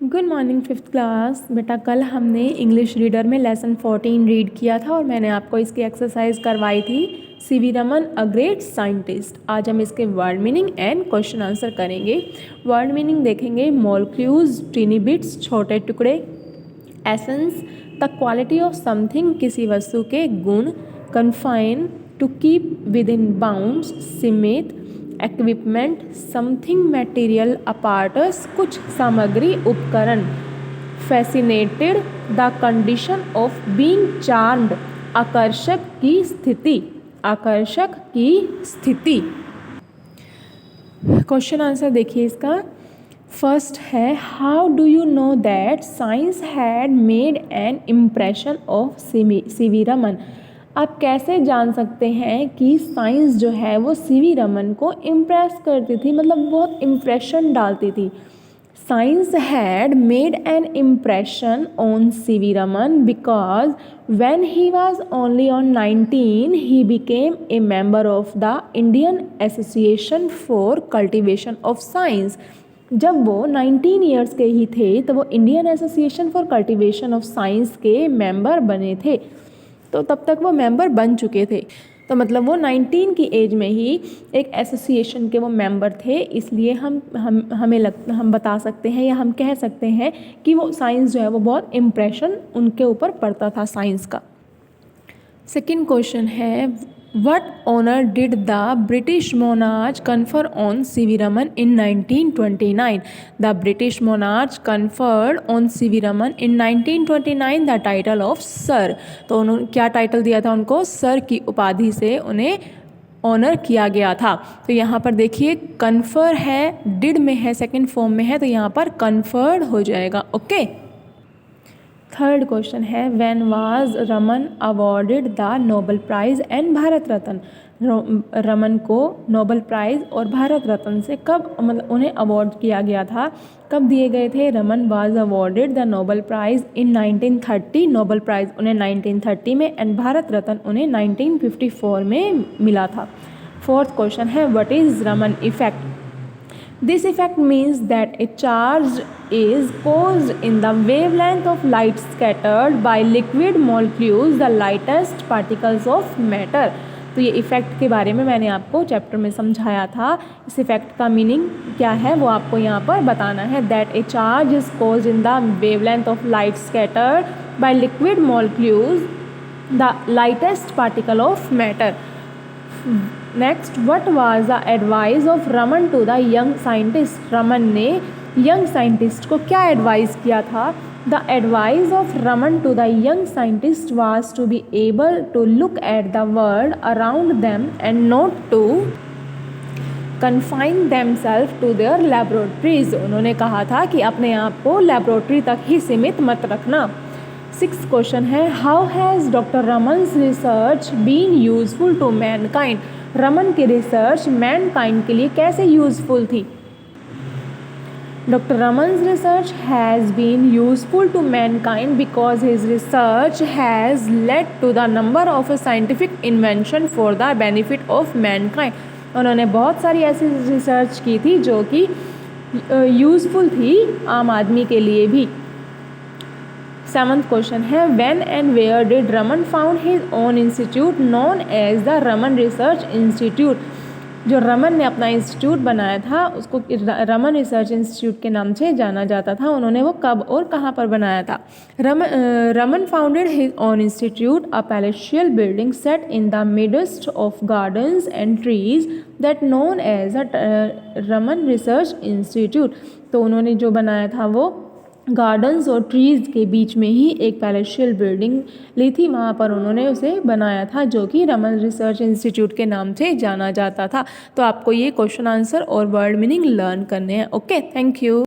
Good morning fifth class. बेटा कल हमने इंग्लिश रीडर में लेसन 14 रीड किया था और मैंने आपको इसकी एक्सरसाइज करवाई थी CV Raman a great scientist. आज हम इसके word meaning and question answer करेंगे। वर्ड मीनिंग देखेंगे मॉलिक्यूल्स टीनी बिट्स छोटे टुकड़े, essence the quality of something किसी वस्तु के गुण, confine to keep within bounds सीमित, इक्विपमेंट समथिंग मटेरियल अपार्टस कुछ सामग्री उपकरण, fascinated the condition of being charmed आकर्षक की स्थिति, आकर्षक की स्थिति। क्वेश्चन आंसर देखिए इसका। फर्स्ट है how do you know that science had made an impression of CV Raman. आप कैसे जान सकते हैं कि साइंस जो है वो सीवी रमन को इम्प्रेस करती थी, मतलब बहुत इम्प्रेशन डालती थी। Science had made an impression on CV Raman because when he was only on 19 he became a member of the Indian association for cultivation of science. जब वो 19 ईयर्स के ही थे तो वो Indian association for cultivation of science के member बने थे। तो तब तक वो मेंबर बन चुके थे, तो मतलब वो 19 की एज में ही एक एसोसिएशन के वो मेंबर थे। इसलिए हम बता सकते हैं या हम कह सकते हैं कि वो साइंस जो है वो बहुत इम्प्रेशन उनके ऊपर पड़ता था साइंस का। सेकंड क्वेश्चन है what honour did the British monarch confer on CV Raman in 1929। The British monarch conferred on CV Raman in 1929 the title of sir. तो उन्होंने क्या टाइटल दिया था उनको? सर की उपाधि से उन्हें ऑनर किया गया था। तो यहाँ पर देखिए कन्फर है, डिड में है, सेकेंड फॉर्म में है, तो यहाँ पर कन्फर्ड हो जाएगा। ओके। थर्ड क्वेश्चन है when was Raman awarded the Nobel prize and Bharat Ratna. Raman को नोबेल प्राइज़ और भारत रत्न से कब, मतलब उन्हें अवॉर्ड किया गया था, कब दिए गए थे? Raman was awarded the Nobel price in 1930। Nobel prize उन्हें 1930 में एंड भारत रत्न उन्हें 1954 में मिला था। फोर्थ क्वेश्चन है what is Raman effect. This effect means that a charge is caused in the wavelength of light scattered by liquid molecules, the lightest particles of matter। तो ये effect के बारे में मैंने आपको चैप्टर में समझाया था। इस इफ़ेक्ट का मीनिंग क्या है वो आपको यहाँ पर बताना है। That A charge is caused in the wavelength of light scattered by liquid molecules, the lightest particle of matter। Next what was the advice of Raman to the young scientist. Raman ने यंग साइंटिस्ट को क्या advice किया था? The advice of Raman to the young scientist was to be able to look at the world around them and not to confine themselves to their laboratories. उन्होंने कहा था कि अपने आप को लैबोरेटरी तक ही सीमित मत रखना। सिक्स्थ क्वेश्चन है how has doctor Raman's research been useful to mankind. Raman की रिसर्च मैनकाइंड के लिए कैसे यूजफुल थी? Doctor Raman's research has been useful to mankind because his research has led to the number of a scientific invention for the benefit of mankind. उन्होंने बहुत सारी ऐसी research की थी जो कि यूजफुल थी आम आदमी के लिए भी। सेवंथ क्वेश्चन है when and where did Raman found his own institute known as the Raman Research Institute. जो रमन ने अपना इंस्टीट्यूट बनाया था उसको रमन रिसर्च इंस्टीट्यूट के नाम से जाना जाता था। उन्होंने वो कब और कहाँ पर बनाया था? Raman founded his own institute a palatial building set in the midst of gardens and trees that known as a Raman Research Institute. तो उन्होंने जो बनाया था वो गार्डन्स और ट्रीज़ के बीच में ही एक पैलेशियल बिल्डिंग ली थी, वहाँ पर उन्होंने उसे बनाया था जो कि रमन रिसर्च इंस्टीट्यूट के नाम से जाना जाता था। तो आपको ये क्वेश्चन आंसर और वर्ड मीनिंग लर्न करने हैं। Okay, thank you.